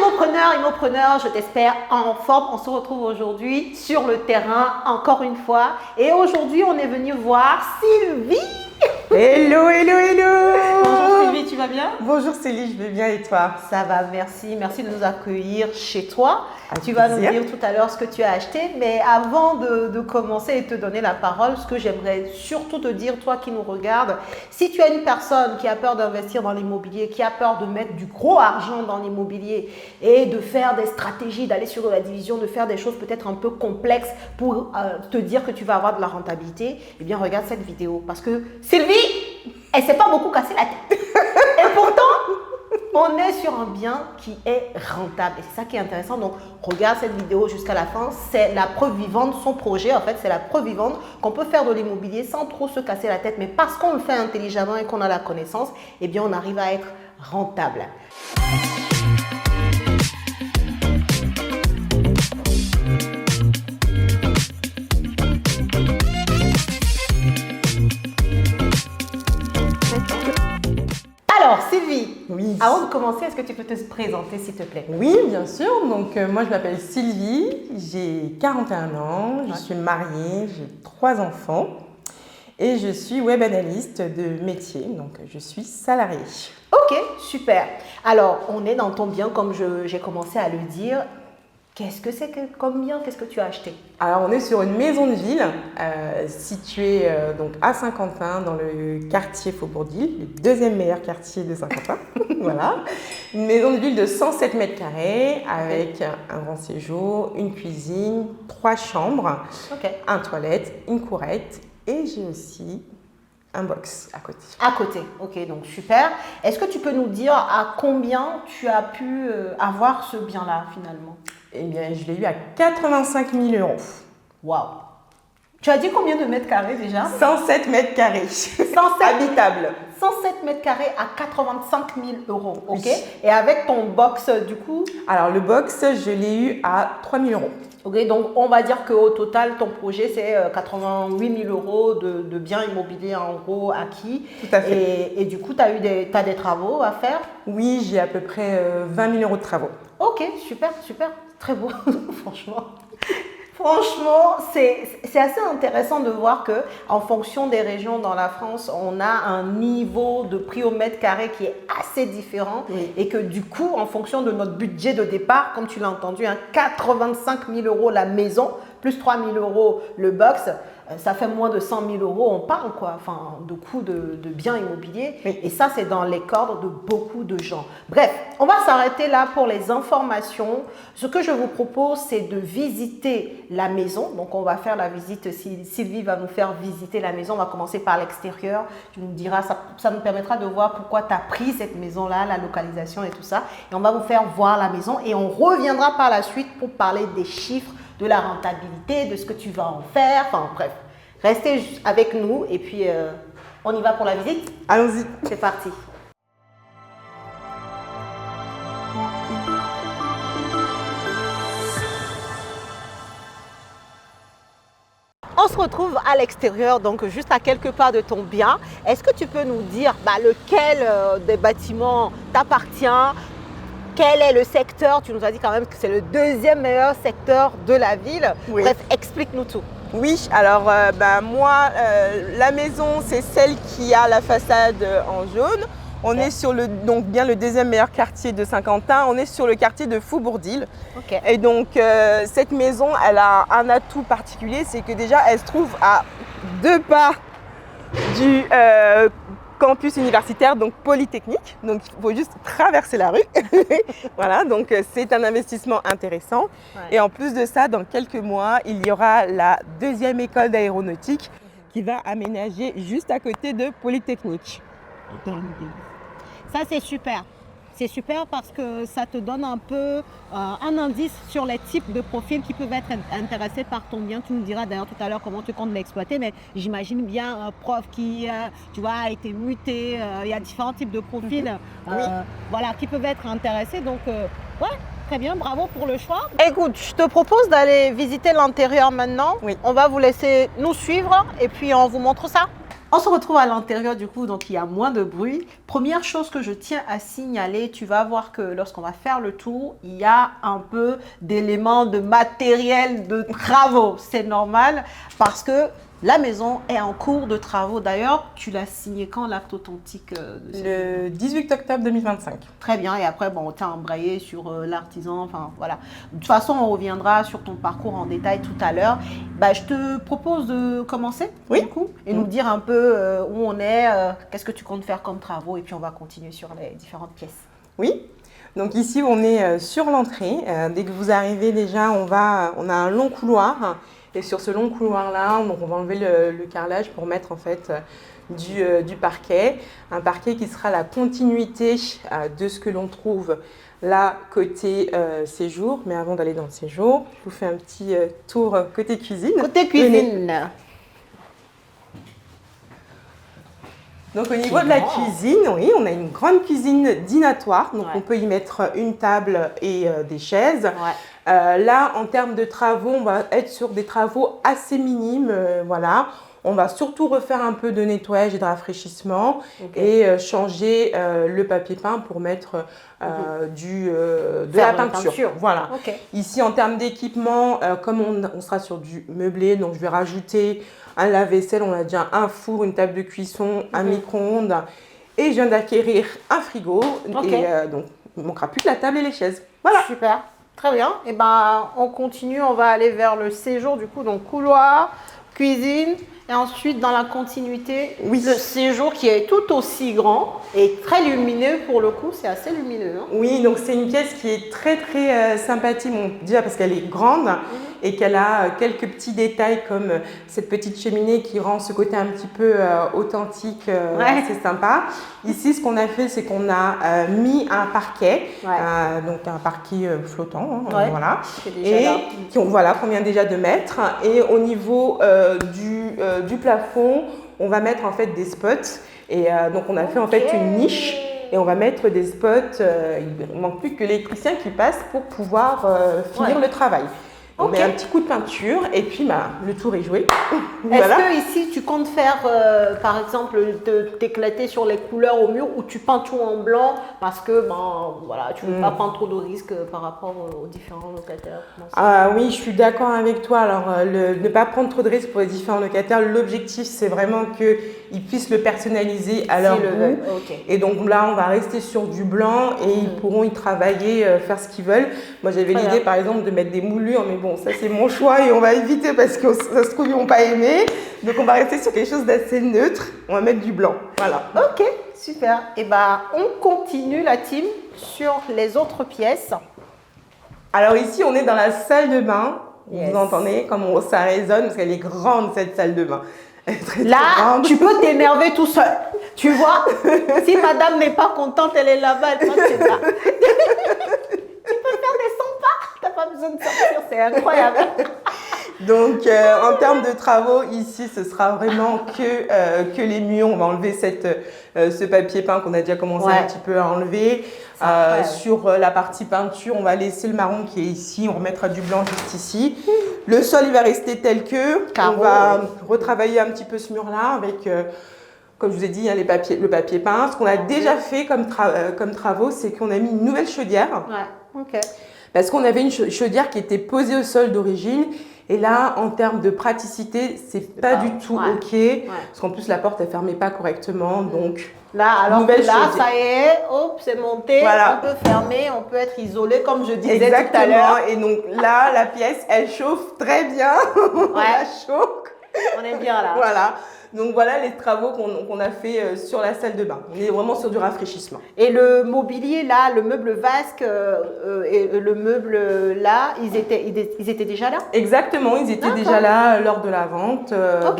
Immopreneur, je t'espère en forme. On se retrouve aujourd'hui sur le terrain, encore une fois. Et aujourd'hui, on est venu voir Sylvie. Hello, hello, hello. Bonjour Sylvie, tu vas bien? Bonjour Célie, je vais bien et toi? Ça va, merci. Merci de nous accueillir chez toi. Avec Tu vas nous plaisir. dire tout à l'heure ce que tu as acheté. Mais avant de commencer et te donner la parole, ce que j'aimerais surtout te dire, toi qui nous regardes, si tu es une personne qui a peur d'investir dans l'immobilier, qui a peur de mettre du gros argent dans l'immobilier et de faire des stratégies, d'aller sur de la division, de faire des choses peut-être un peu complexes pour te dire que tu vas avoir de la rentabilité, eh bien regarde cette vidéo. Parce que Sylvie, elle ne s'est pas beaucoup cassé la tête. Et pourtant, on est sur un bien qui est rentable. Et c'est ça qui est intéressant. Donc, regarde cette vidéo jusqu'à la fin. C'est la preuve vivante, son projet, en fait, c'est la preuve vivante qu'on peut faire de l'immobilier sans trop se casser la tête. Mais parce qu'on le fait intelligemment et qu'on a la connaissance, eh bien, on arrive à être rentable. Alors, Sylvie, Oui. avant de commencer, est-ce que tu peux te présenter, s'il te plaît? Oui, bien sûr. Donc, moi, je m'appelle Sylvie, j'ai 41 ans, je suis mariée, j'ai 3 enfants et je suis web analyste de métier, donc je suis salariée. Ok, super. Alors, on est dans ton bien, comme j'ai commencé à le dire. Qu'est-ce que c'est que comme bien? Qu'est-ce que tu as acheté? Alors, on est sur une maison de ville située donc à Saint-Quentin, dans le quartier Faubourg-d'Ille, le deuxième meilleur quartier de Saint-Quentin. Voilà. Une maison de ville de 107 mètres carrés avec un grand séjour, une cuisine, 3 chambres, Ok. un toilette, une courette et j'ai aussi un box à côté. À côté. Ok, donc super. Est-ce que tu peux nous dire à combien tu as pu avoir ce bien-là finalement? Eh bien, je l'ai eu à 85 000 euros. Waouh. Tu as dit combien de mètres carrés déjà? 107 mètres carrés. 107 Habitable. 107 mètres carrés à 85 000 euros. Ok. Oui. Et avec ton box, du coup? Alors, le box, je l'ai eu à 3 000 euros. Ok, donc on va dire qu'au total, ton projet, c'est 88 000 euros de biens immobiliers en gros acquis. Tout à fait. Et du coup, tu as des travaux à faire? Oui, j'ai à peu près 20 000 euros de travaux. Ok, super, super. Très beau, franchement. Franchement, c'est assez intéressant de voir que en fonction des régions dans la France, on a un niveau de prix au mètre carré qui est assez différent. Oui. Et que du coup, en fonction de notre budget de départ, comme tu l'as entendu, 85 000 euros la maison, plus 3 000 euros le box, ça fait moins de 100 000 euros, on parle quoi, enfin, de coûts de biens immobiliers. Oui. Et ça, c'est dans les cordes de beaucoup de gens. Bref, on va s'arrêter là pour les informations. Ce que je vous propose, c'est de visiter la maison. Donc, on va faire la visite. Sylvie va nous faire visiter la maison. On va commencer par l'extérieur. Tu nous diras, ça nous permettra de voir pourquoi tu as pris cette maison-là, la localisation et tout ça. Et on va vous faire voir la maison. Et on reviendra par la suite pour parler des chiffres, de la rentabilité, de ce que tu vas en faire. Enfin, bref, restez avec nous et puis on y va pour la visite. Allons-y. C'est parti. On se retrouve à l'extérieur, donc juste à quelques pas de ton bien. Est-ce que tu peux nous dire lequel des bâtiments t'appartient? Quel est le secteur? Tu nous as dit quand même que c'est le deuxième meilleur secteur de la ville. Oui. Bref, explique-nous tout. Oui, alors moi, la maison, c'est celle qui a la façade en jaune. On Ok. est sur donc bien le deuxième meilleur quartier de Saint-Quentin. On est sur le quartier de Faubourg-d'Ille. Ok. Et donc, cette maison, elle a un atout particulier, c'est que déjà, elle se trouve à 2 pas du campus universitaire, donc Polytechnique. Donc, il faut juste traverser la rue. Voilà, donc c'est un investissement intéressant. Ouais. Et en plus de ça, dans quelques mois, il y aura la deuxième école d'aéronautique qui va aménager juste à côté de Polytechnique. Ça, c'est super. C'est super parce que ça te donne un peu un indice sur les types de profils qui peuvent être intéressés par ton bien. Tu nous diras d'ailleurs tout à l'heure comment tu comptes l'exploiter, mais j'imagine bien un prof qui tu vois, a été muté. Il y a différents types de profils voilà, qui peuvent être intéressés. Donc, ouais, très bien, bravo pour le choix. Écoute, je te propose d'aller visiter l'intérieur maintenant. Oui. On va vous laisser nous suivre et puis on vous montre ça. On se retrouve à l'intérieur du coup, donc il y a moins de bruit. Première chose que je tiens à signaler, tu vas voir que lorsqu'on va faire le tour, il y a un peu d'éléments de matériel de travaux. C'est normal parce que la maison est en cours de travaux. D'ailleurs, tu l'as signé quand l'acte authentique Le 18 octobre 2025. Très bien. Et après, bon, tu as embrayé sur l'artisan. Enfin, voilà. De toute façon, on reviendra sur ton parcours en détail tout à l'heure. Bah, je te propose de commencer, oui, du coup, et nous dire un peu où on est, qu'est-ce que tu comptes faire comme travaux, et puis on va continuer sur les différentes pièces. Oui. Donc ici, on est sur l'entrée. Dès que vous arrivez déjà, on a un long couloir. Et sur ce long couloir-là, on va enlever le carrelage pour mettre en fait du parquet. Un parquet qui sera la continuité de ce que l'on trouve là côté séjour. Mais avant d'aller dans le séjour, je vous fais un petit tour côté cuisine. Côté cuisine. Donc au niveau de la cuisine, oui, on a une grande cuisine dînatoire. Donc on peut y mettre une table et des chaises. Là, en termes de travaux, on va être sur des travaux assez minimes. Voilà. On va surtout refaire un peu de nettoyage et de rafraîchissement et changer le papier peint pour mettre de la peinture. Voilà. Ici, en termes d'équipement, comme on sera sur du meublé, donc je vais rajouter un lave-vaisselle, on a déjà un four, une table de cuisson, un micro-ondes et je viens d'acquérir un frigo. Et donc, il ne manquera plus que la table et les chaises. Voilà. Super. Très bien. Et ben, on continue, on va aller vers le séjour du coup, donc couloir, cuisine et ensuite dans la continuité, le séjour qui est tout aussi grand et très lumineux pour le coup, c'est assez lumineux. Hein. Oui, donc c'est une pièce qui est très très sympathique, bon, déjà parce qu'elle est grande et qu'elle a quelques petits détails comme cette petite cheminée qui rend ce côté un petit peu authentique, c'est sympa. Ici, ce qu'on a fait, c'est qu'on a mis un parquet, donc un parquet flottant, voilà, et qu'on vient déjà de mettre. Et au niveau du plafond, on va mettre en fait des spots. Et donc on a fait en fait une niche et on va mettre des spots. Il ne manque plus que l'électricien qui passe pour pouvoir finir le travail. On met un petit coup de peinture et puis le tour est joué. Est-ce que ici tu comptes faire par exemple t'éclater sur les couleurs au mur ou tu peins tout en blanc parce que voilà, tu ne veux pas prendre trop de risques par rapport aux différents locataires? Oui, je suis d'accord avec toi. Alors ne pas prendre trop de risques pour les différents locataires, l'objectif c'est vraiment qu'ils puissent le personnaliser à leur goût. Et donc là on va rester sur du blanc et ils pourront y travailler, faire ce qu'ils veulent. Moi j'avais l'idée par exemple de mettre des moulures, mais bon ça c'est mon choix et on va éviter parce que ça se trouve ils n'ont pas aimé. Donc on va rester sur quelque chose d'assez neutre, on va mettre du blanc. Voilà. Ok, super. Et on continue la team sur les autres pièces. Alors ici on est dans la salle de bain. Vous entendez comment ça résonne parce qu'elle est grande cette salle de bain. Là, tu peux t'énerver tout seul. Tu vois, si madame n'est pas contente, elle est là-bas, elle pense que c'est là. Tu peux faire des 100 pas, tu n'as pas besoin de sortir, c'est incroyable. Donc, en termes de travaux, ici, ce sera vraiment que les murs. On va enlever ce papier peint qu'on a déjà commencé un petit peu à enlever. Sur la partie peinture, on va laisser le marron qui est ici. On remettra du blanc juste ici. Le sol, il va rester tel que. On va retravailler un petit peu ce mur-là avec, comme je vous ai dit, le papier peint. Ce qu'on a déjà fait comme travaux, c'est qu'on a mis une nouvelle chaudière. Parce qu'on avait une chaudière qui était posée au sol d'origine. Et là, en termes de praticité, c'est pas du tout OK. Parce qu'en plus, la porte, elle fermait pas correctement. Donc, là, alors que là, ça y est, hop, c'est monté. On peut fermer, on peut être isolé, comme je disais tout à l'heure. Et donc là, la pièce, elle chauffe très bien. On la chauffe. On est bien là. Voilà. Donc voilà les travaux qu'on a fait sur la salle de bain. On est vraiment sur du rafraîchissement. Et le mobilier là, le meuble vasque et le meuble là, ils étaient déjà là? Exactement, ils étaient déjà là lors de la vente. Donc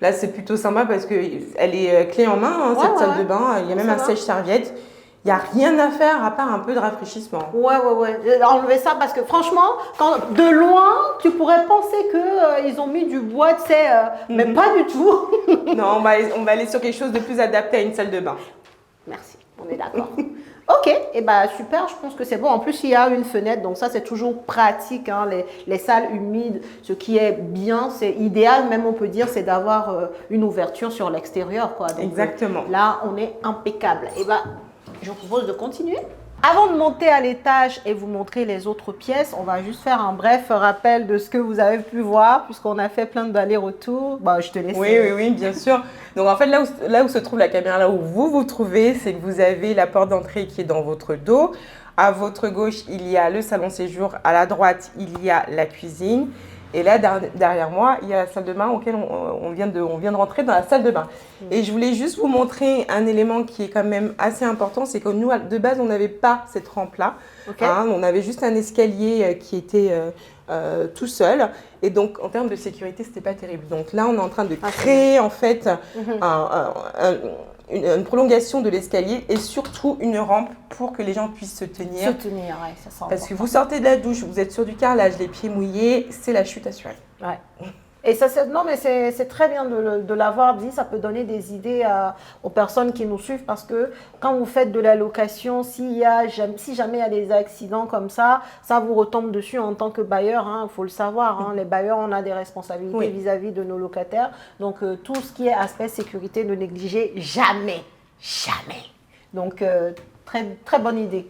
là c'est plutôt sympa parce qu'elle est clé en main, cette salle de bain. Il y a même un sèche-serviette. Il n'y a rien à faire à part un peu de rafraîchissement. Ouais. Enlever ça parce que franchement, de loin, tu pourrais penser qu'ils ont mis du bois, tu sais, mais pas du tout. Non, on va aller sur quelque chose de plus adapté à une salle de bain. Merci, on est d'accord. Ok, et bah super, je pense que c'est bon. En plus, il y a une fenêtre, donc ça c'est toujours pratique, hein, les salles humides. Ce qui est bien, c'est idéal, même on peut dire, c'est d'avoir une ouverture sur l'extérieur, quoi. Donc Exactement. là, on est impeccable. Et bah, je vous propose de continuer. Avant de monter à l'étage et vous montrer les autres pièces, on va juste faire un bref rappel de ce que vous avez pu voir, puisqu'on a fait plein d'allers-retours. Bah, je te laisse. Oui, bien sûr. Donc en fait, là où se trouve la caméra, là où vous vous trouvez, c'est que vous avez la porte d'entrée qui est dans votre dos. À votre gauche, il y a le salon séjour. À la droite, il y a la cuisine. Et là, derrière moi, il y a la salle de bain auquel on vient de rentrer dans la salle de bain. Et je voulais juste vous montrer un élément qui est quand même assez important, c'est que nous, de base, on n'avait pas cette rampe-là. Okay. Hein, on avait juste un escalier qui était tout seul. Et donc, en termes de sécurité, c'était pas terrible. Donc là, on est en train de créer, en fait, une prolongation de l'escalier et surtout une rampe pour que les gens puissent se tenir. Se tenir, ouais, ça sent. Parce que vous sortez de la douche, vous êtes sur du carrelage, les pieds mouillés, c'est la chute assurée. Ouais. Et ça, non, mais c'est très bien de l'avoir dit. Ça peut donner des idées aux personnes qui nous suivent parce que quand vous faites de la location, si jamais il y a des accidents comme ça vous retombe dessus en tant que bailleur. Il faut le savoir. Hein, les bailleurs, on a des responsabilités vis-à-vis de nos locataires. Donc, tout ce qui est aspect sécurité, ne négligez jamais. Jamais. Donc, très, très bonne idée.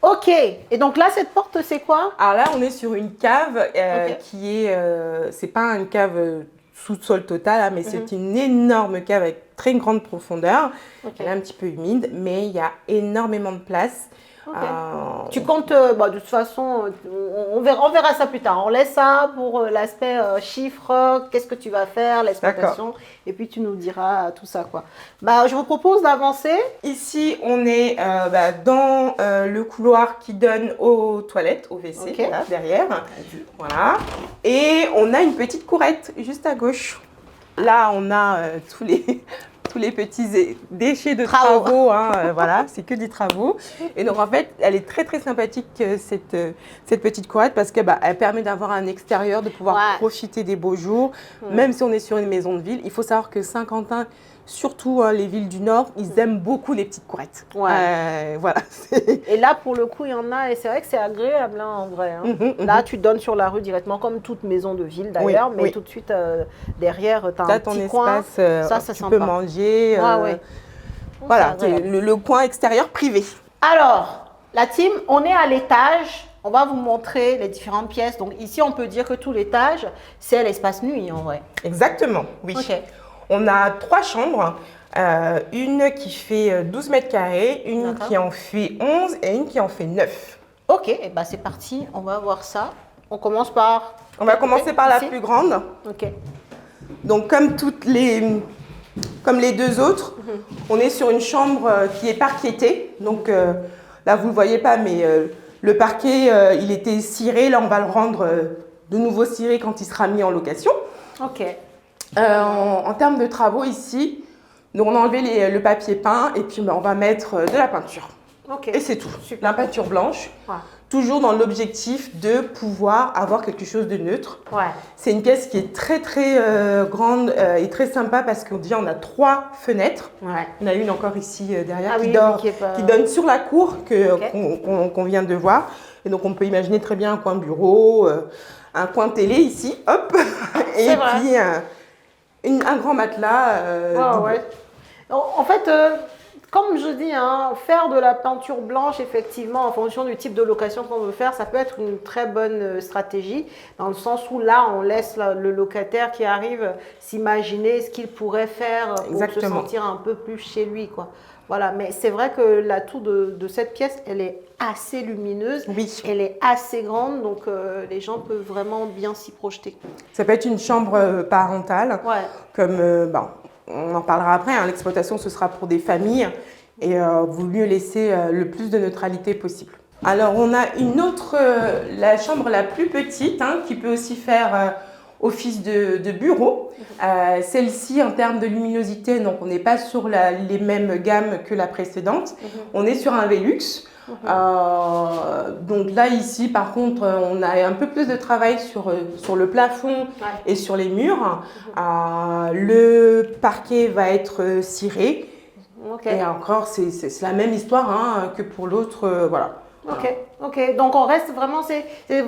Ok, et donc là, cette porte, c'est quoi? Alors là, on est sur une cave qui est, c'est pas une cave sous-sol total, hein, mais c'est une énorme cave avec très grande profondeur. Elle est un petit peu humide, mais il y a énormément de place. Tu comptes, de toute façon, on verra ça plus tard. On laisse ça pour l'aspect chiffres, qu'est-ce que tu vas faire, l'exploitation, et puis tu nous diras tout ça, quoi. Je vous propose d'avancer. Ici, on est dans le couloir qui donne aux toilettes, au WC, là, derrière. Voilà. Et on a une petite courette juste à gauche. Là, on a tous les petits déchets de travaux, hein, voilà, c'est que des travaux. Et donc en fait, elle est très très sympathique cette petite courette parce que elle permet d'avoir un extérieur, de pouvoir profiter des beaux jours, même si on est sur une maison de ville. Il faut savoir que Saint-Quentin, surtout les villes du Nord, ils aiment beaucoup les petites courettes. Voilà. Et là, pour le coup, il y en a, et c'est vrai que c'est agréable, hein, en vrai. Hein. Là, tu donnes sur la rue directement, comme toute maison de ville d'ailleurs, mais tout de suite, derrière, tu as un petit coin. Ça, tu peux manger. Voilà, le coin extérieur privé. Alors, la team, on est à l'étage. On va vous montrer les différentes pièces. Donc ici, on peut dire que tout l'étage, c'est l'espace nuit, en vrai. Exactement, oui. On a 3 chambres, une qui fait 12 mètres carrés, une qui en fait 11 et une qui en fait 9. Ok, et c'est parti, on va voir ça. On commence par… On va commencer par la plus grande. Ok. Donc comme les deux autres, on est sur une chambre qui est parquetée. Donc là, vous ne le voyez pas, mais le parquet, il était ciré. Là, on va le rendre de nouveau ciré quand il sera mis en location. Ok. En termes de travaux ici, donc on a enlevé le papier peint et puis on va mettre de la peinture. Et c'est tout. La peinture blanche, toujours dans l'objectif de pouvoir avoir quelque chose de neutre. C'est une pièce qui est très très grande et très sympa parce qu'on on a 3 fenêtres. On a une encore ici derrière qui donne sur la cour qu'on vient de voir. Et donc on peut imaginer très bien un coin bureau, un coin télé ici, hop, et puis un grand matelas. En fait, comme je dis, faire de la peinture blanche, effectivement, en fonction du type de location qu'on veut faire, ça peut être une très bonne stratégie, dans le sens où là, on laisse le locataire qui arrive s'imaginer ce qu'il pourrait faire pour se sentir un peu plus chez lui, quoi. Voilà, mais c'est vrai que l'atout de cette pièce, elle est assez lumineuse, elle est assez grande, donc les gens peuvent vraiment bien s'y projeter. Ça peut être une chambre parentale, comme on en parlera après, l'exploitation ce sera pour des familles et vaut mieux laisser le plus de neutralité possible. Alors on a une autre, la chambre la plus petite, qui peut aussi faire office de bureau. Celle-ci, en termes de luminosité, donc on n'est pas sur les mêmes gammes que la précédente. On est sur un Velux. Donc là, ici, par contre, on a un peu plus de travail sur le plafond et sur les murs. Le parquet va être ciré. Ok. Et encore, c'est la même histoire hein, que pour l'autre, voilà. Ok. Donc on reste vraiment, c'est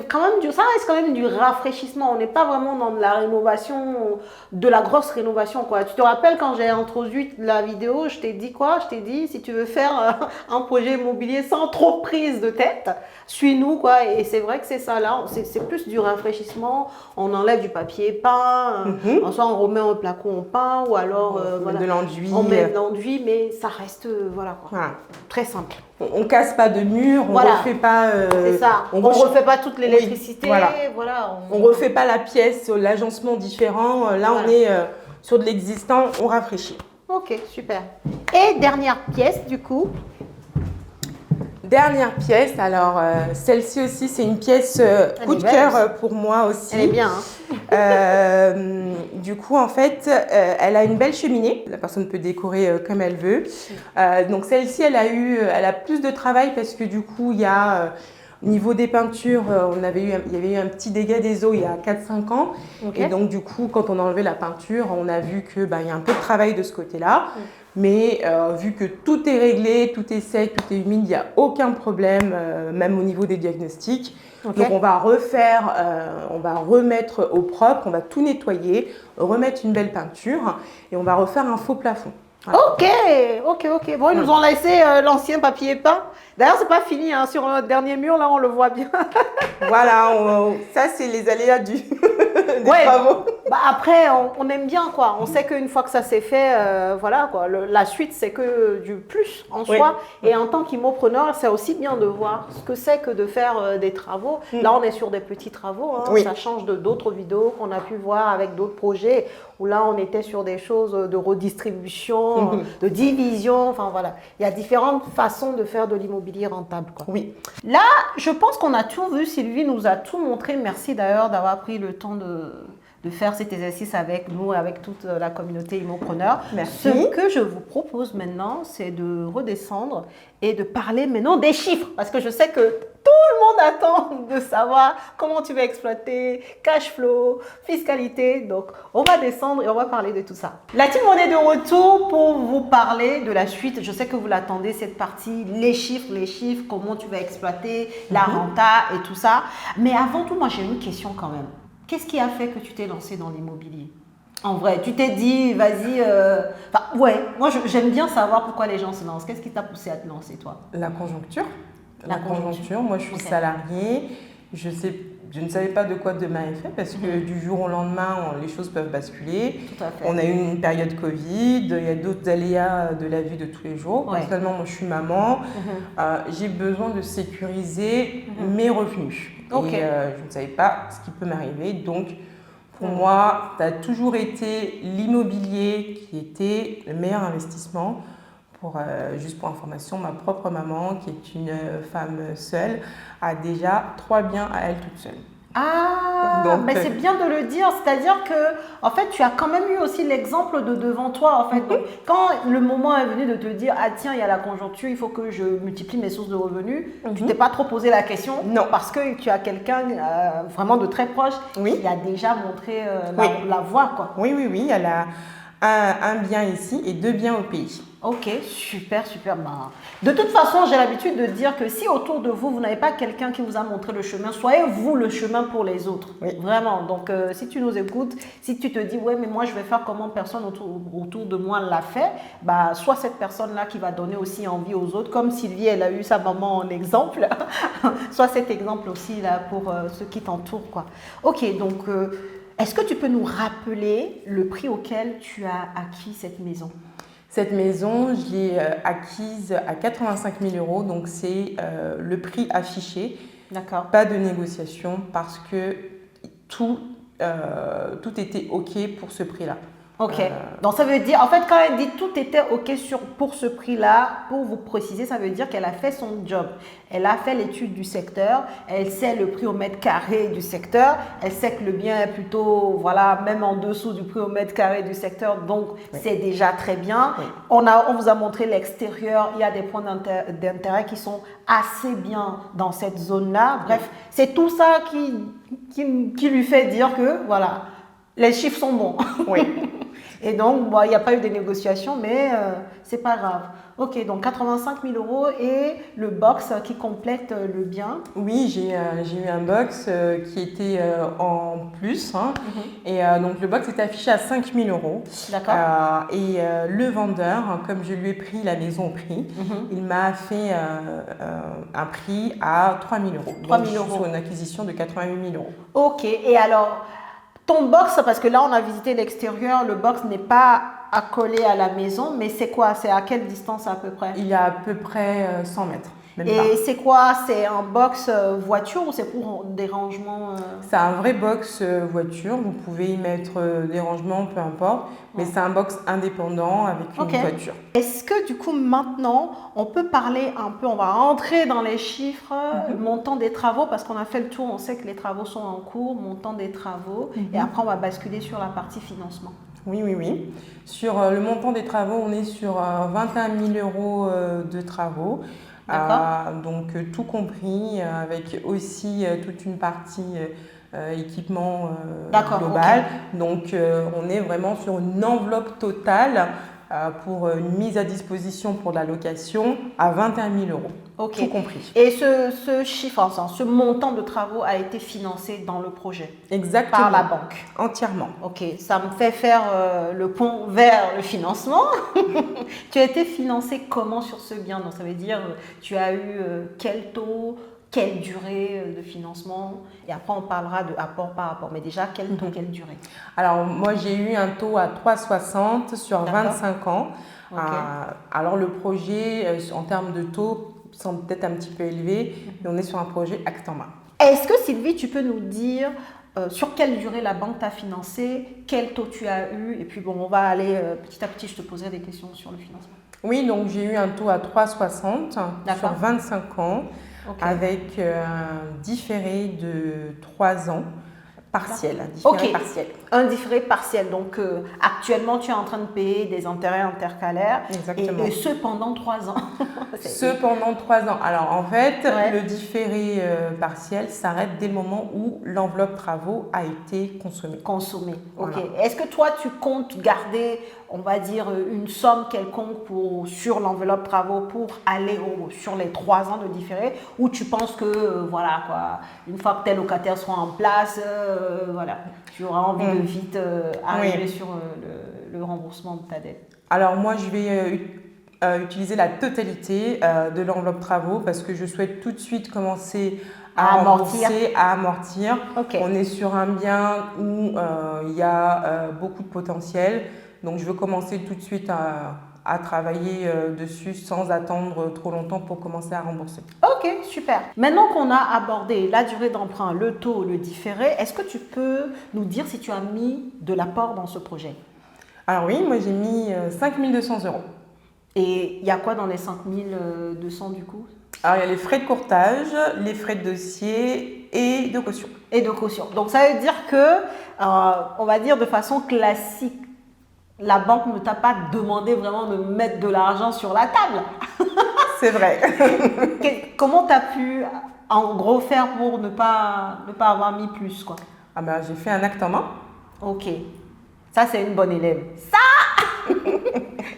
quand même ça reste quand même du rafraîchissement. On n'est pas vraiment dans de la rénovation, de la grosse rénovation quoi. Tu te rappelles quand j'ai introduit la vidéo, je t'ai dit quoi? Je t'ai dit si tu veux faire un projet immobilier sans trop prise de tête, suis-nous quoi. Et c'est vrai que c'est ça là, c'est plus du rafraîchissement. On enlève du papier peint, soit on remet un placo en peint ou alors on met de l'enduit. On met de l'enduit, mais ça reste voilà quoi. Voilà. Très simple. On casse pas de mur, on refait pas. C'est ça. On refait pas toute l'électricité. Oui, voilà. On refait pas la pièce, l'agencement différent. Là, on est sur de l'existant, on rafraîchit. Ok, super. Et dernière pièce du coup. Dernière pièce, alors celle-ci aussi c'est une pièce coup de cœur pour moi aussi. Elle est bien. Hein. Du coup en fait elle a une belle cheminée, la personne peut décorer comme elle veut. Donc celle-ci elle a plus de travail parce que du coup il y a au niveau des peintures, il y avait eu un petit dégât des eaux il y a 4-5 ans. Et donc du coup quand on a enlevé la peinture, on a vu que il y a un peu de travail de ce côté-là. Mais vu que tout est réglé, tout est sec, tout est humide, il n'y a aucun problème, même au niveau des diagnostics. Donc on va refaire, on va remettre au propre, on va tout nettoyer, remettre une belle peinture et on va refaire un faux plafond. Voilà. Ok. Bon, ils nous ont laissé l'ancien papier peint. D'ailleurs, c'est pas fini, hein. Sur notre dernier mur, là, on le voit bien. Voilà, ça, c'est les aléas des travaux. Bah après, on aime bien, quoi. On sait qu'une fois que ça s'est fait, voilà, quoi. La suite, c'est que du plus en soi. Et en tant qu'immopreneur, c'est aussi bien de voir ce que c'est que de faire des travaux. Là, on est sur des petits travaux. Hein. Ça change d'autres vidéos qu'on a pu voir avec d'autres projets où là, on était sur des choses de redistribution, de division. Enfin, voilà. Il y a différentes façons de faire de l'immobilier rentable, quoi. Oui. Là, je pense qu'on a tout vu. Sylvie nous a tout montré. Merci d'ailleurs d'avoir pris le temps de faire cet exercice avec nous, avec toute la communauté immopreneur. Merci. Ce que je vous propose maintenant, c'est de redescendre et de parler maintenant des chiffres. Parce que je sais que tout le monde attend de savoir comment tu vas exploiter, cash flow, fiscalité. Donc, on va descendre et on va parler de tout ça. La team, on est de retour pour vous parler de la suite. Je sais que vous l'attendez, cette partie, les chiffres, comment tu vas exploiter, la renta et tout ça. Mais avant tout, moi, j'ai une question quand même. Qu'est-ce qui a fait que tu t'es lancé dans l'immobilier? En vrai, tu t'es dit, vas-y, moi j'aime bien savoir pourquoi les gens se lancent. Qu'est-ce qui t'a poussé à te lancer, toi? La conjoncture. La conjoncture. Moi, je suis salariée. Je ne savais pas de quoi demain est fait parce que du jour au lendemain, les choses peuvent basculer. Tout à fait. On a eu une période Covid, il y a d'autres aléas de la vie de tous les jours. Personnellement, moi, je suis maman. J'ai besoin de sécuriser mes revenus. Et je ne savais pas ce qui peut m'arriver. Donc, pour moi, ça a toujours été l'immobilier qui était le meilleur investissement. Juste pour information, ma propre maman, qui est une femme seule, a déjà 3 biens à elle toute seule. Mais c'est bien de le dire, c'est-à-dire que en fait tu as quand même eu aussi l'exemple de devant toi en fait. Donc, quand le moment est venu de te dire ah tiens il y a la conjoncture, il faut que je multiplie mes sources de revenus, tu t'es pas trop posé la question. Non, parce que tu as quelqu'un vraiment de très proche qui a déjà montré la voie quoi. Oui, elle a un bien ici et 2 biens au pays. Ok, super. De toute façon, j'ai l'habitude de dire que si autour de vous, vous n'avez pas quelqu'un qui vous a montré le chemin, soyez vous le chemin pour les autres. Vraiment. Donc, si tu nous écoutes, si tu te dis, ouais, mais moi, je vais faire comment personne autour de moi l'a fait, soit cette personne-là qui va donner aussi envie aux autres, comme Sylvie, elle a eu sa maman en exemple, soit cet exemple aussi là pour ceux qui t'entourent, quoi. Ok, donc, est-ce que tu peux nous rappeler le prix auquel tu as acquis cette maison? Cette maison, je l'ai acquise à 85 000 €, donc c'est le prix affiché. D'accord. Pas de négociation parce que tout était OK pour ce prix-là. Ok, donc ça veut dire, en fait quand elle dit tout était ok pour ce prix-là, pour vous préciser, ça veut dire qu'elle a fait son job. Elle a fait l'étude du secteur, elle sait le prix au mètre carré du secteur, elle sait que le bien est plutôt, voilà, même en dessous du prix au mètre carré du secteur, donc c'est déjà très bien. On vous a montré l'extérieur, il y a des points d'intérêt qui sont assez bien dans cette zone-là. Bref, c'est tout ça qui lui fait dire que, voilà, les chiffres sont bons. Et donc, bon, il n'y a pas eu de négociations, mais c'est pas grave. Ok, donc 85 000 euros et le box qui complète le bien. Oui, j'ai eu un box qui était en plus. Hein. Et donc le box était affiché à 5 000 euros. D'accord. Et le vendeur, comme je lui ai pris la maison au prix, il m'a fait un prix à 3 000 euros. 3 000 donc, je suis euros. sur une acquisition de 88 000 euros. Ok, et alors, ton box, parce que là on a visité l'extérieur, le box n'est pas accolé à la maison, mais c'est quoi? C'est à quelle distance à peu près? Il y a à peu près 100 mètres. Même pas. Et c'est quoi? C'est un box voiture ou c'est pour des rangements C'est un vrai box voiture. Vous pouvez y mettre des rangements, peu importe. Mais c'est un box indépendant avec une voiture. Est-ce que du coup maintenant on peut parler un peu, on va rentrer dans les chiffres, le montant des travaux parce qu'on a fait le tour, on sait que les travaux sont en cours, montant des travaux et après on va basculer sur la partie financement. Oui, oui, oui. Sur le montant des travaux, on est sur 21 000 euros de travaux. Donc tout compris, avec aussi toute une partie équipement global. Donc on est vraiment sur une enveloppe totale pour une mise à disposition pour la location à 21 000 euros. Ok. Tout compris. Et ce chiffre, enfin, ce montant de travaux a été financé dans le projet? Exactement. Par la banque? Entièrement. Ok, ça me fait faire le pont vers le financement. Tu as été financé comment sur ce bien? Donc ça veut dire, tu as eu quel taux, quelle durée de financement? Et après on parlera de apport par rapport. Mais déjà, quel taux, quelle durée? Alors moi j'ai eu un taux à 3,60 sur 25 ans. Alors le projet en termes de taux semble peut-être un petit peu élevé, mais on est sur un projet acte en main. Est-ce que Sylvie, tu peux nous dire sur quelle durée la banque t'a financé, quel taux tu as eu? Et puis bon, on va aller petit à petit, je te poserai des questions sur le financement. Oui, donc j'ai eu un taux à 3,60 sur 25 ans avec un différé de 3 ans. Partiel, différé partiel. Un différé partiel. Donc, actuellement, tu es en train de payer des intérêts intercalaires. Exactement. Et ce, pendant 3 ans. Ce, pendant 3 ans. Alors, en fait, le différé partiel s'arrête dès le moment où l'enveloppe travaux a été consommée. Ok. Est-ce que toi, tu comptes garder, on va dire, une somme quelconque sur l'enveloppe travaux pour aller sur les 3 ans de différé? Ou tu penses que, voilà, quoi, une fois que tes locataires seront en place, voilà, tu auras envie de vite arriver sur le remboursement de ta dette? Alors moi, je vais utiliser la totalité de l'enveloppe travaux parce que je souhaite tout de suite commencer à amortir. On est sur un bien où il y a beaucoup de potentiel, donc je veux commencer tout de suite à travailler dessus sans attendre trop longtemps pour commencer à rembourser. Ok, super. Maintenant qu'on a abordé la durée d'emprunt, le taux, le différé, est-ce que tu peux nous dire si tu as mis de l'apport dans ce projet? Alors oui, moi j'ai mis 5 200 euros. Et il y a quoi dans les 5 200 du coup? Alors il y a les frais de courtage, les frais de dossier et de caution. Donc ça veut dire que, on va dire de façon classique, la banque ne t'a pas demandé vraiment de mettre de l'argent sur la table. C'est vrai. Comment tu as pu, en gros, faire pour ne pas avoir mis plus, quoi? Ah ben, j'ai fait un acte en main. Ok. Ça, c'est une bonne élève. Ça,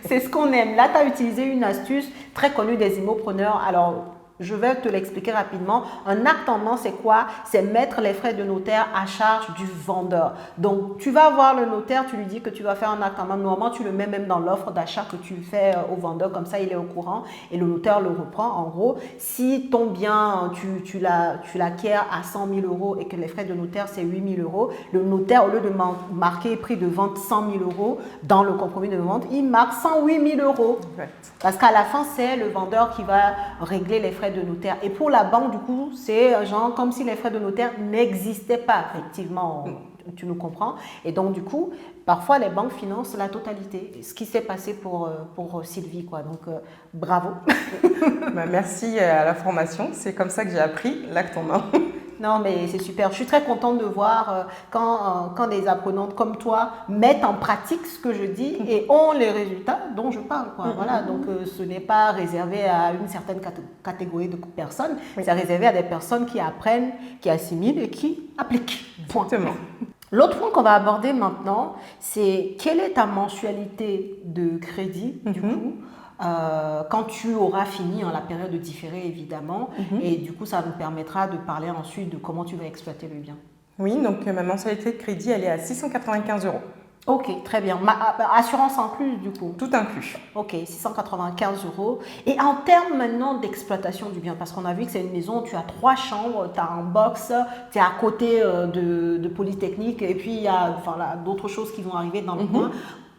c'est ce qu'on aime. Là, tu as utilisé une astuce très connue des immopreneurs. Alors, je vais te l'expliquer rapidement. Un acte en main, c'est quoi? C'est mettre les frais de notaire à charge du vendeur. Donc, tu vas voir le notaire, tu lui dis que tu vas faire un acte en main. Normalement, tu le mets même dans l'offre d'achat que tu fais au vendeur. Comme ça, il est au courant et le notaire le reprend. En gros, si ton bien, tu l'acquiers à 100 000 euros et que les frais de notaire, c'est 8 000 euros, le notaire, au lieu de marquer prix de vente 100 000 euros dans le compromis de vente, il marque 108 000 euros. Parce qu'à la fin, c'est le vendeur qui va régler les frais de notaire. Et pour la banque, du coup, c'est genre comme si les frais de notaire n'existaient pas, effectivement, tu nous comprends. Et donc, du coup, parfois, les banques financent la totalité. Ce qui s'est passé pour Sylvie, quoi. Donc, bravo. Merci à la formation. C'est comme ça que j'ai appris l'acte en main. Non, mais c'est super. Je suis très contente de voir quand des apprenantes comme toi mettent en pratique ce que je dis et ont les résultats dont je parle, quoi. Voilà, donc ce n'est pas réservé à une certaine catégorie de personnes. C'est réservé à des personnes qui apprennent, qui assimilent et qui appliquent. Exactement. L'autre point qu'on va aborder maintenant, c'est quelle est ta mensualité de crédit, du coup, quand tu auras fini la période de différé, évidemment. Et du coup, ça nous permettra de parler ensuite de comment tu vas exploiter le bien. Oui, donc ma mensualité de crédit, elle est à 695 euros. Ok, très bien. Assurance incluse, du coup. Tout inclus. Ok, 695 euros. Et en termes maintenant d'exploitation du bien, parce qu'on a vu que c'est une maison, tu as 3 chambres, tu as un box, tu es à côté de Polytechnique, et puis il y a d'autres choses qui vont arriver dans le coin.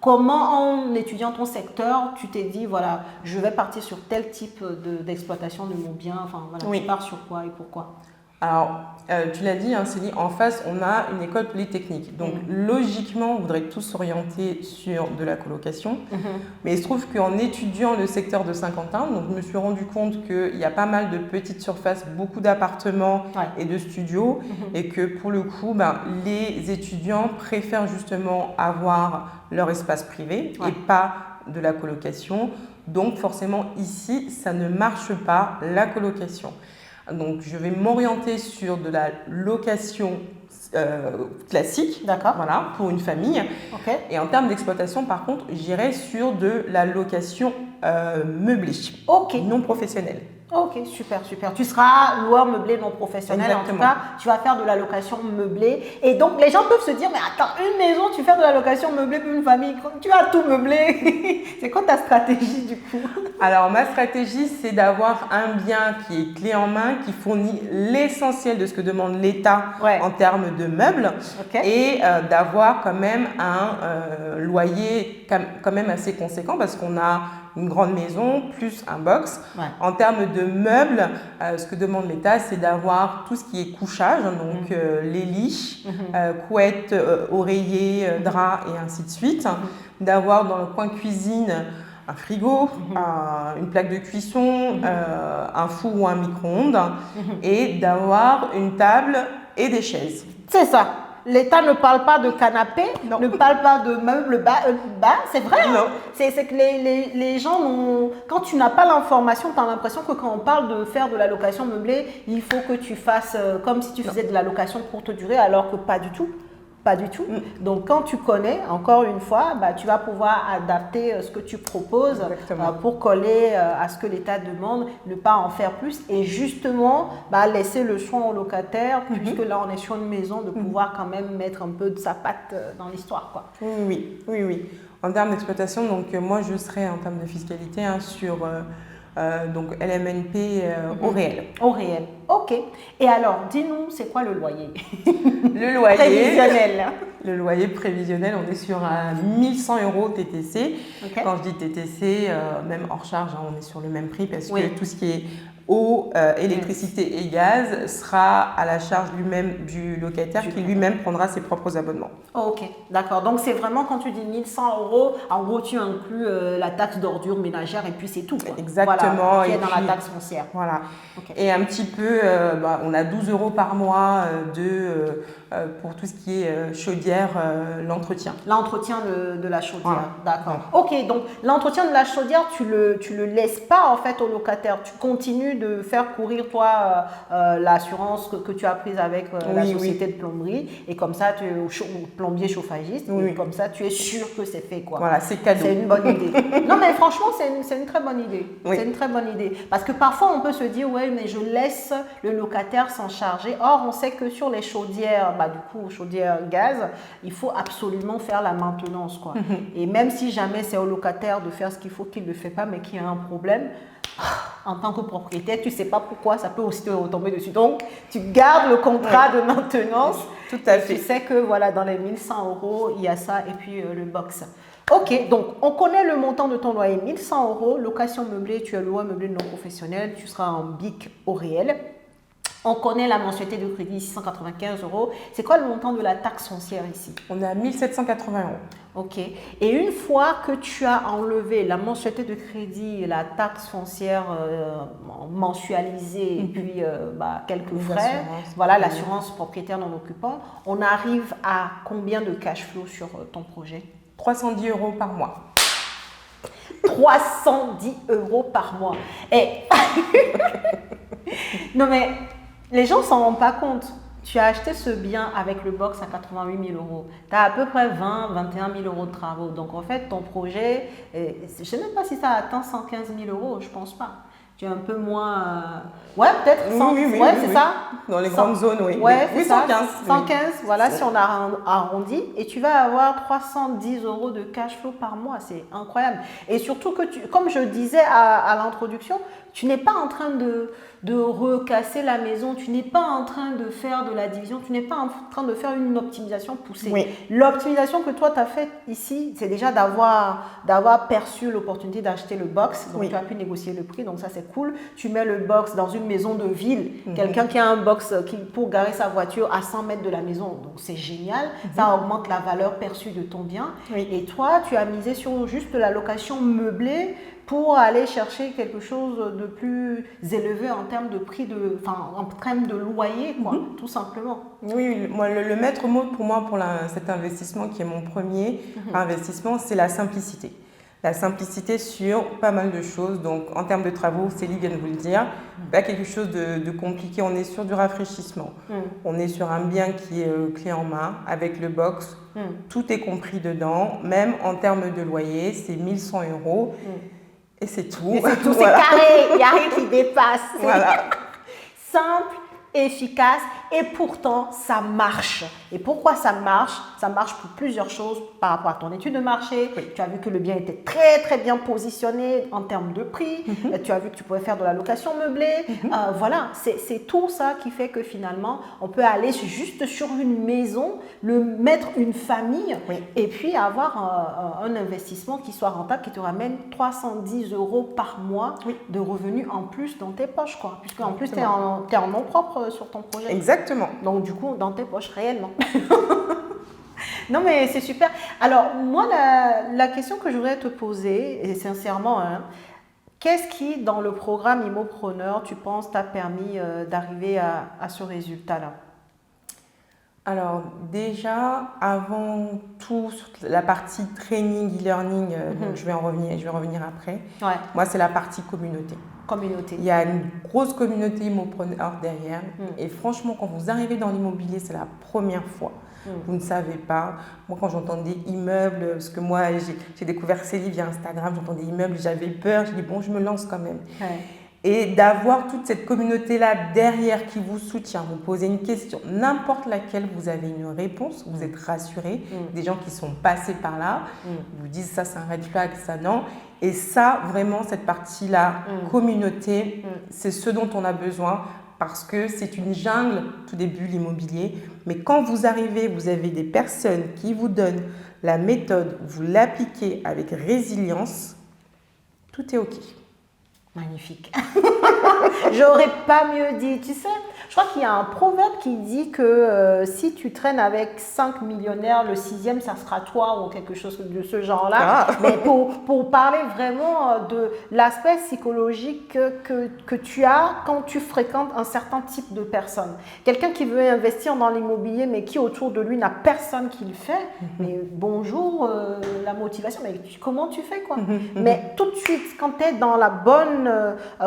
Comment, en étudiant ton secteur, tu t'es dit, voilà, je vais partir sur tel type d'exploitation de mon bien, tu pars sur quoi et pourquoi? Alors, tu l'as dit, hein, Céline, en face, on a une école polytechnique. Donc, logiquement, on voudrait tous s'orienter sur de la colocation. Mais il se trouve qu'en étudiant le secteur de Saint-Quentin, donc, je me suis rendu compte qu'il y a pas mal de petites surfaces, beaucoup d'appartements et de studios. Et que pour le coup, les étudiants préfèrent justement avoir leur espace privé et pas de la colocation. Donc, forcément, ici, ça ne marche pas, la colocation. Donc, je vais m'orienter sur de la location classique, voilà, pour une famille. Et en termes d'exploitation, par contre, j'irai sur de la location meublée, non professionnelle. Ok, super, super. Tu seras loueur meublé non professionnel. Exactement. En tout cas, tu vas faire de la location meublée. Et donc, les gens peuvent se dire, mais attends, une maison, tu fais de la location meublée pour une famille, tu as tout meublé. C'est quoi ta stratégie du coup? Alors, ma stratégie, c'est d'avoir un bien qui est clé en main, qui fournit l'essentiel de ce que demande l'État en termes de meubles et d'avoir quand même un loyer quand même assez conséquent parce qu'on a une grande maison plus un box. En termes de meubles, ce que demande l'État, c'est d'avoir tout ce qui est couchage, donc les lits, couettes, oreillers, draps et ainsi de suite. D'avoir dans le coin cuisine un frigo, une plaque de cuisson, un four ou un micro-ondes et d'avoir une table et des chaises. C'est ça. L'État ne parle pas de canapé, ne parle pas de meubles bas, c'est vrai. C'est que les gens, quand tu n'as pas l'information, tu as l'impression que quand on parle de faire de la location meublée, il faut que tu fasses comme si tu faisais de la location courte durée, alors que pas du tout. Pas du tout. Donc, quand tu connais, encore une fois, tu vas pouvoir adapter ce que tu proposes pour coller à ce que l'État demande, ne pas en faire plus et justement laisser le choix au locataire, puisque là, on est sur une maison, de pouvoir quand même mettre un peu de sa patte dans l'histoire, quoi. Oui. En termes d'exploitation, donc moi, je serai en termes de fiscalité sur donc LMNP au réel. Au réel, ok. Et alors, dis-nous, c'est quoi le loyer? Le loyer prévisionnel. Le loyer prévisionnel, on est sur 1100 euros TTC. Quand je dis TTC, même hors charge, on est sur le même prix parce que tout ce qui est eau, électricité et gaz sera à la charge lui-même du locataire qui lui-même prendra ses propres abonnements. Ok, d'accord. Donc, c'est vraiment quand tu dis 1100 euros, en gros, tu inclus la taxe d'ordure ménagère et puis c'est tout, quoi. Exactement. Qui est dans la taxe foncière. Voilà. Et un petit peu, on a 12 euros par mois pour tout ce qui est chaudière, l'entretien. L'entretien de la chaudière, d'accord. Ok, donc l'entretien de la chaudière, tu le laisses pas en fait au locataire. Tu continues de faire courir toi l'assurance que tu as prise avec la société de plomberie et comme ça tu es plombier chauffagiste et comme ça tu es sûr que c'est fait, quoi. Voilà, c'est cadeau. C'est une bonne idée. Non mais franchement c'est une très bonne idée. C'est une très bonne idée parce que parfois on peut se dire ouais mais je laisse le locataire s'en charger. Or on sait que sur les chaudières, du coup chaudières gaz, il faut absolument faire la maintenance, quoi. Et même si jamais c'est au locataire de faire ce qu'il faut, qu'il ne le fait pas mais qu'il y a un problème, en tant que propriétaire, tu ne sais pas pourquoi, ça peut aussi te retomber dessus. Donc, tu gardes le contrat de maintenance. Tout à fait. Tu sais que voilà, dans les 1100 euros, il y a ça et puis le box. Ok, donc on connaît le montant de ton loyer, 1100 euros, location meublée, tu es loueur meublé non professionnel, tu seras en BIC au réel. On connaît la mensualité de crédit, 695 euros. C'est quoi le montant de la taxe foncière ici? On est à 1780 euros. Ok. Et une fois que tu as enlevé la mensualité de crédit, la taxe foncière mensualisée et puis quelques frais, voilà l'assurance propriétaire non occupant, on arrive à combien de cash flow sur ton projet? 310 euros par mois. 310 euros par mois. Et non mais les gens ne s'en rendent pas compte. tu as acheté ce bien avec le box à 88 000 euros. Tu as à peu près 21 000 euros de travaux. Donc, en fait, ton projet, je ne sais même pas si ça atteint 115 000 euros, je ne pense pas. Tu es un peu moins... Ouais, peut-être 100. Oui, c'est ça. Dans les grandes zones, oui. Ouais, c'est ça. 115. 115, voilà, si on a arrondi. Et tu vas avoir 310 euros de cash flow par mois. C'est incroyable. Et surtout que, comme je disais à l'introduction, tu n'es pas en train de recasser la maison. Tu n'es pas en train de faire de la division. Tu n'es pas en train de faire une optimisation poussée. Oui. L'optimisation que toi, tu as faite ici, c'est déjà d'avoir perçu l'opportunité d'acheter le box. Donc, tu as pu négocier le prix. Donc, ça, c'est cool. Tu mets le box dans une maison de ville. Quelqu'un qui a un box pour garer sa voiture à 100 mètres de la maison. Donc, c'est génial. Ça augmente la valeur perçue de ton bien. Oui. Et toi, tu as misé sur juste la location meublée pour aller chercher quelque chose de plus élevé en termes de prix, en termes de loyer, quoi, tout simplement. Oui, moi, le maître mot pour moi, pour cet investissement qui est mon premier investissement, c'est la simplicité. La simplicité sur pas mal de choses. Donc, en termes de travaux, Célie vient de vous le dire, pas quelque chose de compliqué. On est sur du rafraîchissement. On est sur un bien qui est clé en main avec le box. Tout est compris dedans. Même en termes de loyer, c'est 1 100 euros. Et c'est tout. Mais c'est tout, c'est carré, il n'y a rien qui dépasse. Voilà. Simple, efficace et pourtant ça marche. Et pourquoi ça marche? Ça marche pour plusieurs choses par rapport à ton étude de marché. Tu as vu que le bien était très très bien positionné en termes de prix. Tu as vu que tu pouvais faire de la location meublée. Voilà, c'est tout ça qui fait que finalement on peut aller juste sur une maison, mettre une famille et puis avoir un investissement qui soit rentable, qui te ramène 310 euros par mois de revenus en plus dans tes poches, quoi. Puisque en plus tu es en nom propre sur ton projet. Exactement. Donc du coup dans tes poches réellement. Non mais c'est super. Alors moi la question que je voudrais te poser, et sincèrement, qu'est-ce qui dans le programme Immopreneur, tu penses, t'a permis d'arriver à ce résultat-là? Alors déjà, avant tout, sur la partie training, e-learning, donc je vais revenir après. Moi, c'est la partie communauté. Il y a une grosse communauté Immopreneur derrière. Et franchement, quand vous arrivez dans l'immobilier, c'est la première fois. Vous ne savez pas. Moi, quand j'entendais immeubles, parce que moi, j'ai découvert Célie via Instagram, j'entendais immeubles, j'avais peur. J'ai dit, bon, je me lance quand même. Et d'avoir toute cette communauté-là derrière qui vous soutient, vous posez une question, n'importe laquelle, vous avez une réponse, vous êtes rassuré. Des gens qui sont passés par là, vous disent ça c'est un red flag, ça non. Et ça, vraiment, cette partie-là, communauté, c'est ce dont on a besoin parce que c'est une jungle, tout début, l'immobilier. Mais quand vous arrivez, vous avez des personnes qui vous donnent la méthode, vous l'appliquez avec résilience, tout est OK. Magnifique. J'aurais pas mieux dit. Tu sais, je crois qu'il y a un proverbe qui dit que si tu traînes avec 5 millionnaires, le 6e, ça sera toi ou quelque chose de ce genre-là. Mais pour parler vraiment de l'aspect psychologique que tu as quand tu fréquentes un certain type de personnes. Quelqu'un qui veut investir dans l'immobilier, mais qui autour de lui n'a personne qui le fait. Mais bonjour, la motivation, mais comment tu fais, quoi? Mais tout de suite, quand tu es dans la bonne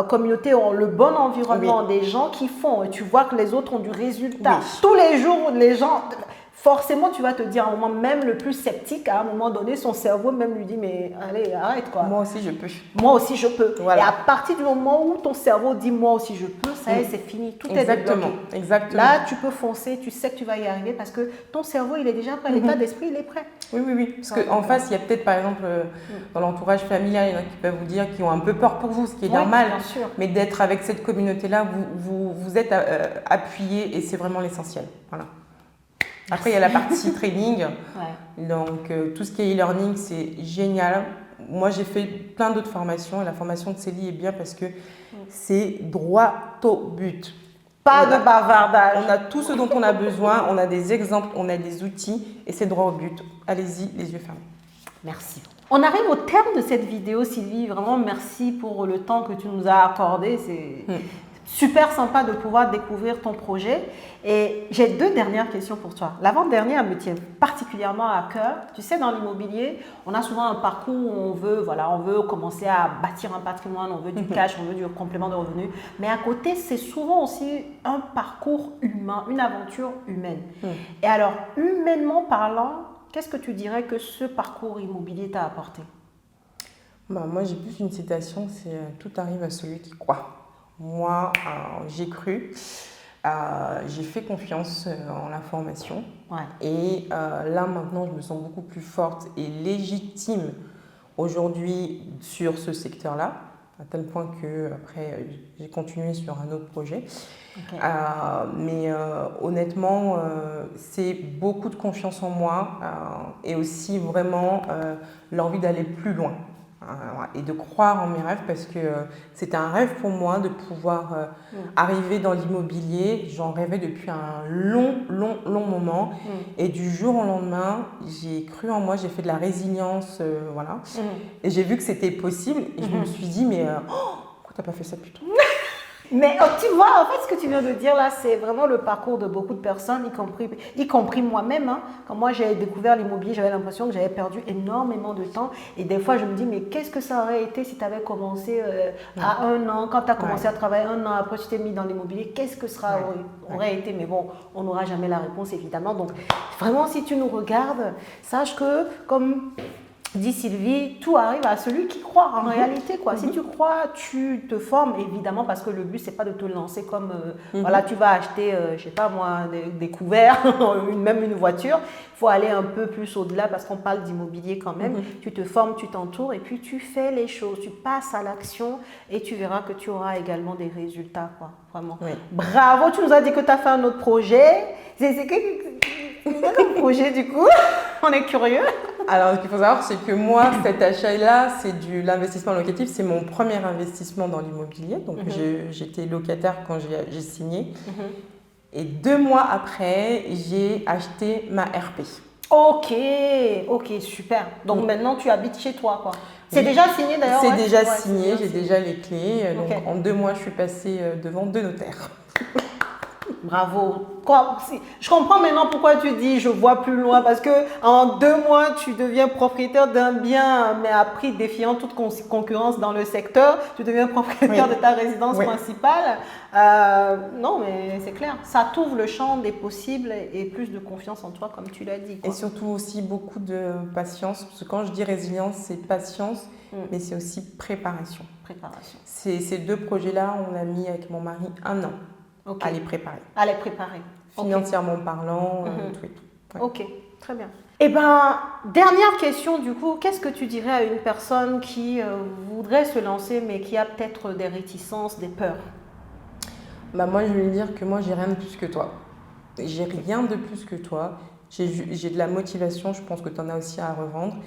communauté, le bon environnement, des gens qui font, et tu vois que les autres ont du résultat. Tous les jours, les gens, forcément, tu vas te dire, à un moment, même le plus sceptique, à un moment donné, son cerveau même lui dit, mais allez, arrête, quoi. Moi aussi, je peux. Moi aussi, je peux. Voilà. Et à partir du moment où ton cerveau dit, moi aussi, je peux, ça y est, c'est fini. Tout est débloqué. Exactement. Là, tu peux foncer, tu sais que tu vas y arriver parce que ton cerveau, il est déjà prêt. L'état d'esprit, il est prêt. Oui. Parce qu'en face, il y a peut-être, par exemple, dans l'entourage familial, il y en a qui peuvent vous dire qu'ils ont un peu peur pour vous, ce qui est normal. Bien sûr. Mais d'être avec cette communauté-là, vous êtes appuyé et c'est vraiment l'essentiel. Voilà. Après, il y a la partie training. Donc, tout ce qui est e-learning, c'est génial. Moi, j'ai fait plein d'autres formations et la formation de Célie est bien parce que c'est droit au but. Pas de bavardage. On a tout ce dont on a besoin, on a des exemples, on a des outils et c'est droit au but. Allez-y, les yeux fermés. Merci. On arrive au terme de cette vidéo, Sylvie. Vraiment, merci pour le temps que tu nous as accordé. C'est super sympa de pouvoir découvrir ton projet. Et j'ai 2 dernières questions pour toi. L'avant-dernière me tient particulièrement à cœur. Tu sais, dans l'immobilier, on a souvent un parcours où on veut commencer à bâtir un patrimoine, on veut du cash, on veut du complément de revenus. Mais à côté, c'est souvent aussi un parcours humain, une aventure humaine. Et alors, humainement parlant, qu'est-ce que tu dirais que ce parcours immobilier t'a apporté? Moi, j'ai plus une citation, c'est tout arrive à celui qui croit. Moi, j'ai cru, j'ai fait confiance en la formation. Et là, maintenant, je me sens beaucoup plus forte et légitime aujourd'hui sur ce secteur-là, à tel point que après j'ai continué sur un autre projet. Mais honnêtement, c'est beaucoup de confiance en moi et aussi vraiment l'envie d'aller plus loin. Et de croire en mes rêves parce que c'était un rêve pour moi de pouvoir arriver dans l'immobilier. J'en rêvais depuis un long moment et du jour au lendemain, j'ai cru en moi, j'ai fait de la résilience, voilà. Et j'ai vu que c'était possible et je me suis dit mais pourquoi t'as pas fait ça plus tôt? Mais tu vois, en fait, ce que tu viens de dire là, c'est vraiment le parcours de beaucoup de personnes, y compris moi-même. Hein. Quand moi j'ai découvert l'immobilier, j'avais l'impression que j'avais perdu énormément de temps. Et des fois, je me dis, mais qu'est-ce que ça aurait été si tu avais commencé à 1 an, quand tu as commencé à travailler 1 an, après tu t'es mis dans l'immobilier, qu'est-ce que ça aurait été? Mais bon, on n'aura jamais la réponse, évidemment. Donc, vraiment, si tu nous regardes, sache que, comme dit Sylvie, tout arrive à celui qui croit en réalité, quoi. Si tu crois, tu te formes, évidemment, parce que le but, c'est pas de te lancer comme, voilà, tu vas acheter, je sais pas moi, des couverts, même une voiture. Il faut aller un peu plus au-delà parce qu'on parle d'immobilier quand même. Tu te formes, tu t'entoures et puis tu fais les choses, tu passes à l'action et tu verras que tu auras également des résultats, quoi, vraiment. Bravo, tu nous as dit que tu as fait un autre projet. C'est quel projet du coup? On est curieux. Alors, ce qu'il faut savoir, c'est que moi, cet achat-là, c'est de l'investissement locatif. C'est mon premier investissement dans l'immobilier. Donc, j'étais locataire quand j'ai signé. Et 2 mois après, j'ai acheté ma RP. Ok, super. Donc, maintenant, tu habites chez toi, quoi. C'est déjà signé d'ailleurs? C'est déjà signé, j'ai déjà les clés. Donc, en 2 mois, je suis passée devant 2 notaires. Bravo. Je comprends maintenant pourquoi tu dis je vois plus loin, parce que en 2 mois tu deviens propriétaire d'un bien, mais à prix défiant toute concurrence dans le secteur. Tu deviens propriétaire de ta résidence principale. Non, mais c'est clair. Ça t'ouvre le champ des possibles et plus de confiance en toi, comme tu l'as dit, quoi. Et surtout aussi beaucoup de patience, parce que quand je dis résilience, c'est patience, mais c'est aussi préparation. Ces 2 projets-là, on a mis avec mon mari 1 an. À les préparer. Financièrement parlant, tout et tout. Ok, très bien. Eh bien, dernière question du coup, qu'est-ce que tu dirais à une personne qui voudrait se lancer mais qui a peut-être des réticences, des peurs? Moi, je vais lui dire que moi, j'ai rien de plus que toi. J'ai rien de plus que toi. J'ai de la motivation, je pense que tu en as aussi à revendre.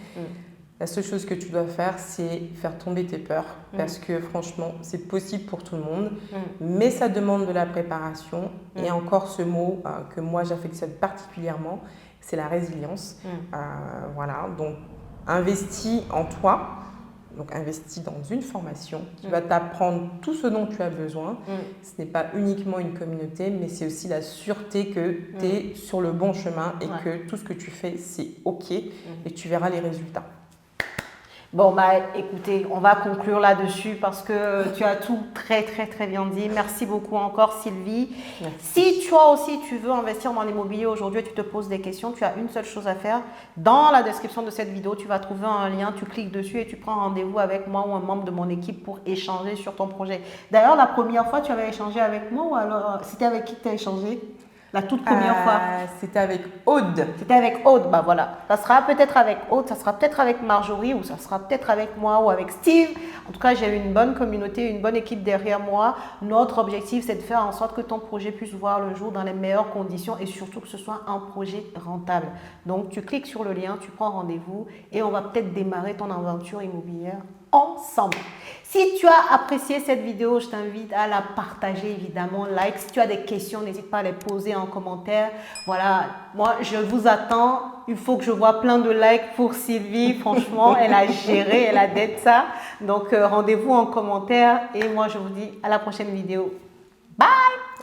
La seule chose que tu dois faire, c'est faire tomber tes peurs parce que franchement, c'est possible pour tout le monde, mais ça demande de la préparation. Et encore ce mot que moi j'affectionne particulièrement, c'est la résilience. Voilà, donc investis en toi, donc investis dans une formation qui va t'apprendre tout ce dont tu as besoin. Ce n'est pas uniquement une communauté, mais c'est aussi la sûreté que tu es sur le bon chemin et que tout ce que tu fais, c'est OK et tu verras les résultats. Bon, écoutez, on va conclure là-dessus parce que tu as tout très bien dit. Merci beaucoup encore, Sylvie. Merci. Si toi aussi, tu veux investir dans l'immobilier aujourd'hui et tu te poses des questions, tu as une seule chose à faire. Dans la description de cette vidéo, tu vas trouver un lien, tu cliques dessus et tu prends rendez-vous avec moi ou un membre de mon équipe pour échanger sur ton projet. D'ailleurs, la première fois, tu avais échangé avec moi ou alors c'était avec qui tu as échangé? La toute première fois. C'était avec Aude. C'était avec Aude, voilà. Ça sera peut-être avec Aude, ça sera peut-être avec Marjorie ou ça sera peut-être avec moi ou avec Steve. En tout cas, j'ai une bonne communauté, une bonne équipe derrière moi. Notre objectif, c'est de faire en sorte que ton projet puisse voir le jour dans les meilleures conditions et surtout que ce soit un projet rentable. Donc, tu cliques sur le lien, tu prends rendez-vous et on va peut-être démarrer ton aventure immobilière ensemble. Si tu as apprécié cette vidéo, je t'invite à la partager évidemment, like. Si tu as des questions, n'hésite pas à les poser en commentaire. Voilà, moi je vous attends. Il faut que je vois plein de likes pour Sylvie. Franchement, elle a géré, elle a d'être ça. Donc rendez-vous en commentaire et moi je vous dis à la prochaine vidéo. Bye!